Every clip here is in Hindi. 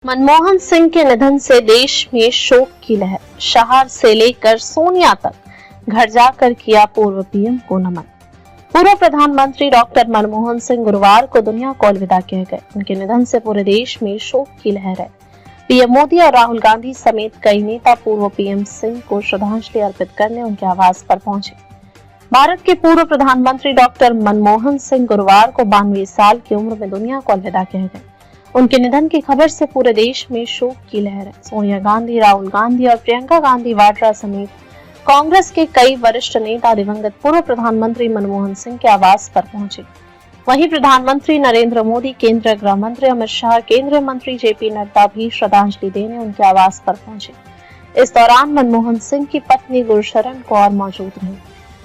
मनमोहन सिंह के निधन से देश में शोक की लहर। शहर से लेकर सोनिया तक घर जाकर किया पूर्व पीएम को नमन। पूर्व प्रधानमंत्री डॉक्टर मनमोहन सिंह गुरुवार को दुनिया को अलविदा कह गए। उनके निधन से पूरे देश में शोक की लहर है। पीएम मोदी और राहुल गांधी समेत कई नेता पूर्व पीएम सिंह को श्रद्धांजलि अर्पित करने उनके आवास पर पहुंचे। भारत के पूर्व प्रधानमंत्री डॉक्टर मनमोहन सिंह गुरुवार को 92 साल की उम्र में दुनिया को अलविदा कह गए। उनके निधन की खबर से पूरे देश में शोक की लहर है। सोनिया गांधी, राहुल गांधी और प्रियंका गांधी वाड्रा समेत कांग्रेस के कई वरिष्ठ नेता दिवंगत पूर्व प्रधानमंत्री मनमोहन सिंह के आवास पर पहुंचे। वहीं प्रधानमंत्री नरेंद्र मोदी, केंद्रीय गृह मंत्री अमित शाह, केंद्रीय मंत्री जेपी नड्डा भी श्रद्धांजलि देने उनके आवास पर पहुंचे। इस दौरान मनमोहन सिंह की पत्नी गुरशरण कौर मौजूद रही।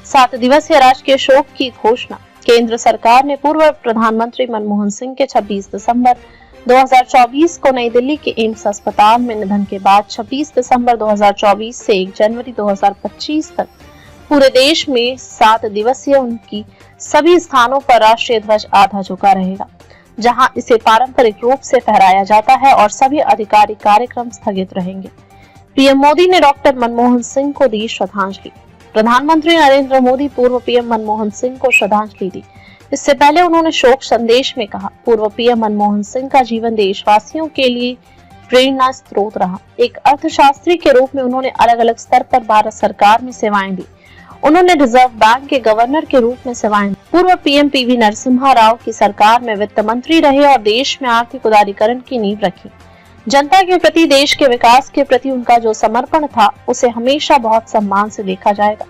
7 दिवसीय राजकीय शोक की घोषणा। केंद्र सरकार ने पूर्व प्रधानमंत्री मनमोहन सिंह के 26 दिसंबर 2024 को नई दिल्ली के एम्स अस्पताल में निधन के बाद 26 दिसंबर 2024 से 1 जनवरी 2025 तक पूरे देश में 7 दिवसीय उनकी सभी स्थानों पर राष्ट्रीय ध्वज आधा झुका रहेगा, जहां इसे पारंपरिक रूप से फहराया जाता है और सभी आधिकारिक कार्यक्रम स्थगित रहेंगे। पीएम मोदी ने डॉक्टर मनमोहन सिंह को दी श्रद्धांजलि। प्रधानमंत्री नरेंद्र मोदी पूर्व पीएम मनमोहन सिंह को श्रद्धांजलि दी। इससे पहले उन्होंने शोक संदेश में कहा, पूर्व पीएम मनमोहन सिंह का जीवन देशवासियों के लिए प्रेरणा स्रोत रहा। एक अर्थशास्त्री के रूप में उन्होंने अलग अलग स्तर पर भारत सरकार में सेवाएं दी। उन्होंने रिजर्व बैंक के गवर्नर के रूप में सेवाएं दी। पूर्व पीएम पीवी नरसिम्हा राव की सरकार में वित्त मंत्री रहे और देश में आर्थिक उदारीकरण की नींव रखी। जनता के प्रति, देश के विकास के प्रति उनका जो समर्पण था, उसे हमेशा बहुत सम्मान से देखा जाएगा।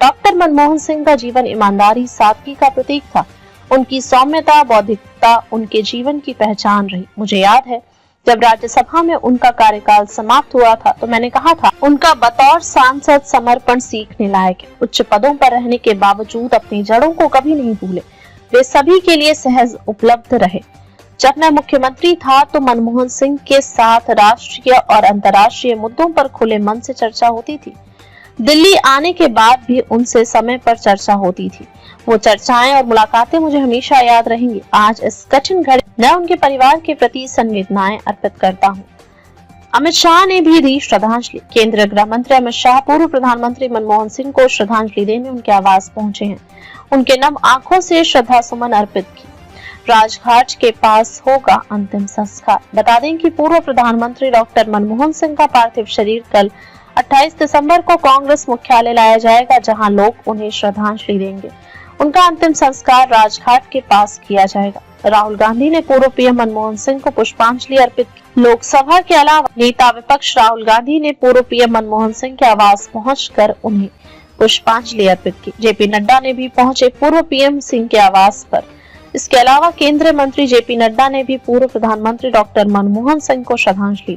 डॉक्टर मनमोहन सिंह का जीवन ईमानदारी, सादगी का प्रतीक था। उनकी सौम्यता, बौद्धिकता उनके जीवन की पहचान रही। मुझे याद है, जब राज्यसभा में उनका कार्यकाल समाप्त हुआ था तो मैंने कहा था, उनका बतौर सांसद समर्पण सीखने लायक है। उच्च पदों पर रहने के बावजूद अपनी जड़ों को कभी नहीं भूले। वे सभी के लिए सहज उपलब्ध रहे। जब मैं मुख्यमंत्री था तो मनमोहन सिंह के साथ राष्ट्रीय और अंतर्राष्ट्रीय मुद्दों पर खुले मन से चर्चा होती थी। दिल्ली आने के बाद भी उनसे समय पर चर्चा होती थी। वो चर्चाएं और मुलाकातें मुझे हमेशा याद रहेंगी। आज इस कठिन घड़ी मैं उनके परिवार के प्रति संवेदनाएं अर्पित करता हूं। अमित शाह ने भी दी श्रद्धांजलि। केंद्रीय गृह मंत्री अमित शाह पूर्व प्रधानमंत्री मनमोहन सिंह को श्रद्धांजलि देने उनके आवास पहुंचे हैं। उनके नम आंखों से श्रद्धा सुमन अर्पित की। राजघाट के पास होगा अंतिम संस्कार। बता दें कि पूर्व प्रधानमंत्री डॉक्टर मनमोहन सिंह का पार्थिव शरीर कल 28 दिसंबर को कांग्रेस मुख्यालय लाया जाएगा, जहां लोग उन्हें श्रद्धांजलि देंगे। उनका अंतिम संस्कार राजघाट के पास किया जाएगा। राहुल गांधी ने पूर्व पीएम मनमोहन सिंह को पुष्पांजलि अर्पित की। लोकसभा के अलावा नेता विपक्ष राहुल गांधी ने पूर्व पीएम मनमोहन सिंह के आवास पहुंचकर उन्हें पुष्पांजलि अर्पित की। जेपी नड्डा ने भी पहुंचे पूर्व पीएम सिंह के आवास पर। इसके अलावा केंद्रीय मंत्री जेपी नड्डा ने भी पूर्व प्रधानमंत्री डॉक्टर मनमोहन सिंह को श्रद्धांजलि